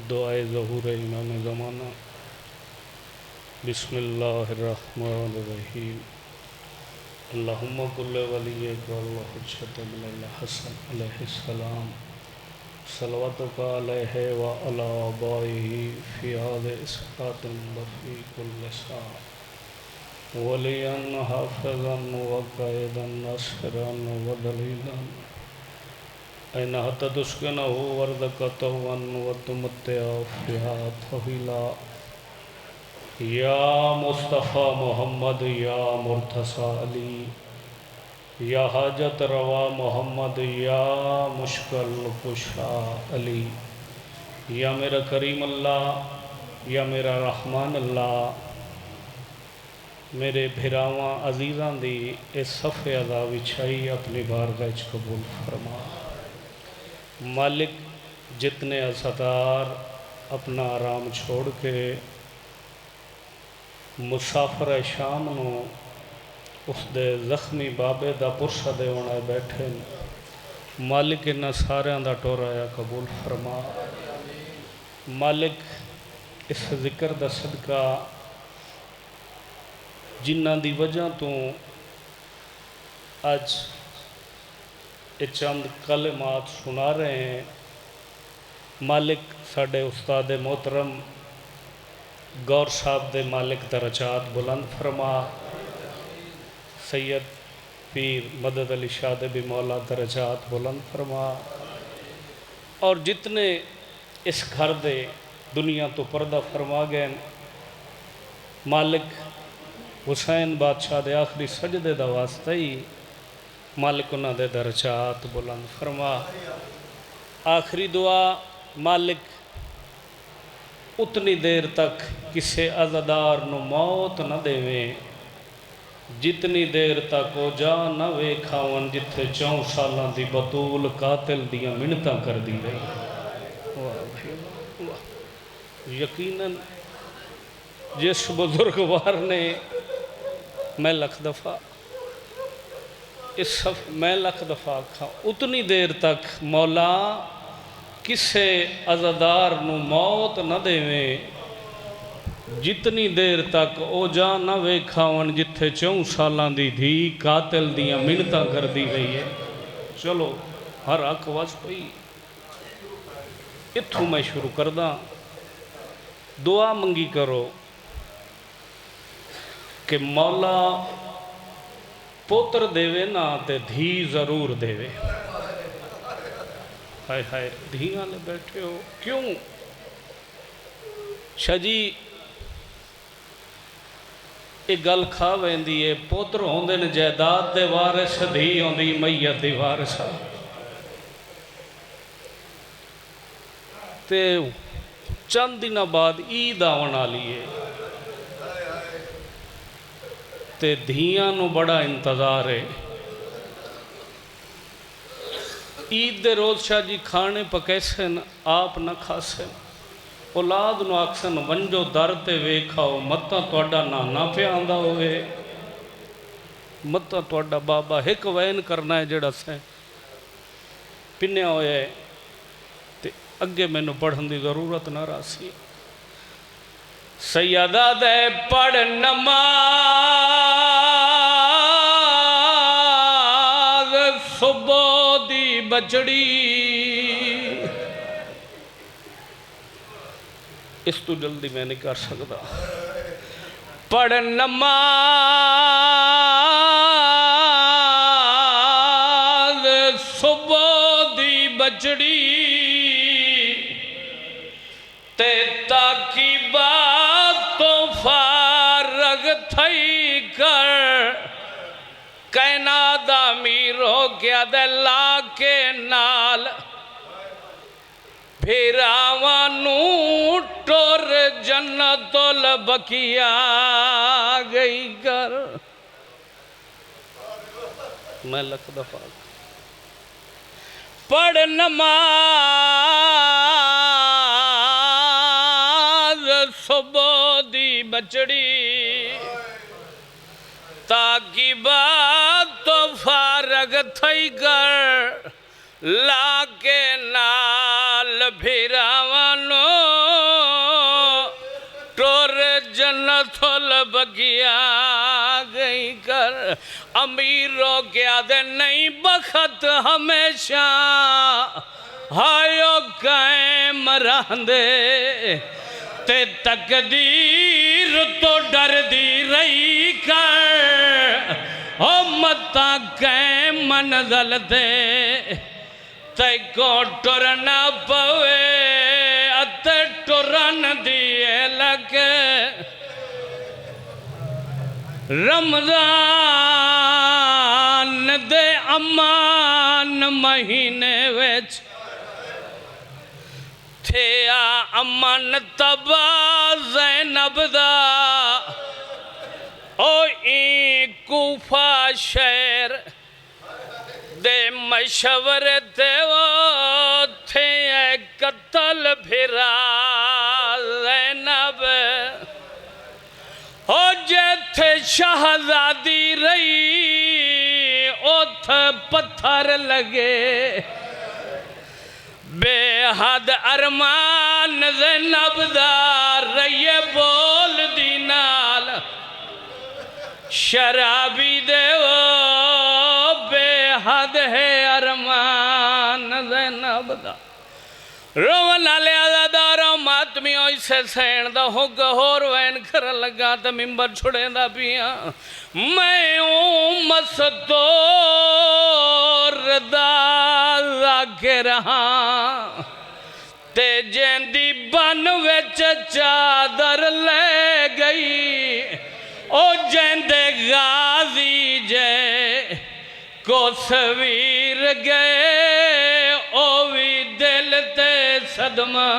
दुआए ज़हूर इमाम ज़माना। बिस्मिल्लाहिर्रहमानिर्रहीम। अल्लाहुम्मा कुल्ले वलिय्यिक व हुज्जत इब्निल हसन अलैहिस्सलाम सलवातुका अलैहि व अला आबाइही फ़ी हाज़िहि इस्क़ातिन व फ़ी कुल्लि साअ वलिय्यन हाफ़िज़न व क़ाइदन नासिरन व दलीलन ऐन हत्ता तुस्किनहु वर्दक़तवन व तुमत्तिअ फ़ीहा तवीला। या मुस्तफ़ा मोहम्मद या मुर्तज़ा अली या हाजत रवा मोहम्मद या मुश्किल कुशा अली। या मेरा करीम अल्लाह या मेरा रहमान अल्लाह मेरे भिरावां अजीज़ां दी इस सफ़े अदा विछाई अपनी बारगाह च कबूल फरमा। मालिक जितने अज़ादार अपना आराम छोड़ के मुसाफिर शाम नू उसदे जख्मी बाबे दा पुरसा देवन आए बैठे मालिक इन्हां सारियां दा टोराया कबूल फरमा। मालिक इस जिक्र दा सदका जिन्हां दी वजह तो अज ये चंद कलमात सुना रहे हैं, मालिक साडे उस्ताद मोहतरम गौर साहब दे मालिक दरजात बुलंद फरमा। सैयद पीर मदद अली शाह दे भी मौला दरजात बुलंद फरमा। और जितने इस घर दे दुनिया तो पर्दा फरमा गए, मालिक हुसैन बादशाह दे आखिरी सजदे दा वास्ता ही मालिक उन्हां दे दरजात बुलंद फरमा। आखिरी दुआ मालिक उतनी देर तक किसी अज़ादार नू मौत न देवे जितनी देर तक वो जा न वेखावन जिथे 4 सालों की बतूल कातिल दियां मिन्नतां कर दी रही। यकीनन जिस बुजुर्गवार ने मैं लख दफ़ा मैं लख दफ़ा आखा उतनी देर तक मौला किसे अज़ादार नू मौत न देवे जितनी देर तक ओ जा न वेखावन जिथे 4 सालों की धी कातिल दियां मिन्नतां कर दी रही है। चलो हर हक वस पई इत्थों मैं शुरू करदा। दुआ मंगी करो कि मौला पुत्र देवे ना ते धी जरूर देवे। हाय हाय धियां ले बैठे हो क्यों छजी ये गल खा वेंदी है। पुत्र होंदे ने जायदाद दे वारिस, धी होंदी मैयत दी वारिस। ते चंद दिन बाद ईद आवन वाली है ते धियां नू बड़ा इंतज़ार है। ईद दे रोज़ शाह जी खाने पकैसन आप न खासन, औलाद नू आखसन वंजो दर ते वेखाओ मत्ता तुहाडा नाना पिया आंदा होवे, मत्ता तुहाडा बाबा एक वैन करना है जिहड़ा सै पिन्या होया है ते अगे मैनू पढ़न की जरूरत ना रासी। सैयदा दे पढ़ नमाज़ सुबह दी बजड़ी, इस तो जल्दी मैं नहीं कर सकता। पढ़ नमाज़ सुबह दी बजड़ी ते ताकि बात तो फारग थई कर कहना दा मीर हो गया दे लाके नाल फिरावानू टोर जन्नतुल बकिया गई कर। मैं लख दफा पढ़ नमाज़ सुबह दी बचड़ी ताकि बात तो फारग थई कर लाके नाल फिरावानो बगिया गई कर। अमीरों के आदे नहीं बखत हमेशा हायो कायम रहंदे ते तकदीर तो डर दी रही कर। ओ मता कै मंज़िल ते तैको टुरना पवे अते टुरन दिए लगे। रमज़ान दे अमान महीने विच थिया अमन तबा ज़ैनब दा। ओ ई कूफा शहर दे मशवरे ते वो थे कत्ल फिरा ज़ैनब। ओ जेथे शहजादी रही उथ पत्थर लगे। बेहद अरमान ज़ैनब दा रहिए बोल दी नाल शराबी देवो बेहद है अरमान ज़ैनब दा। रोवन आले आज़ादारो मातमी ऐसे सैन दा हुग होर वैन कर लगा तो मिंबर छुड़ेंदा पिया। मैं मसदोर दा ज़ाकिर हां ते जेंदी बन विच चादर ले गई। ओ जेंदे गाजी जे को सवीर गए ओ भी दिल ते सदमा।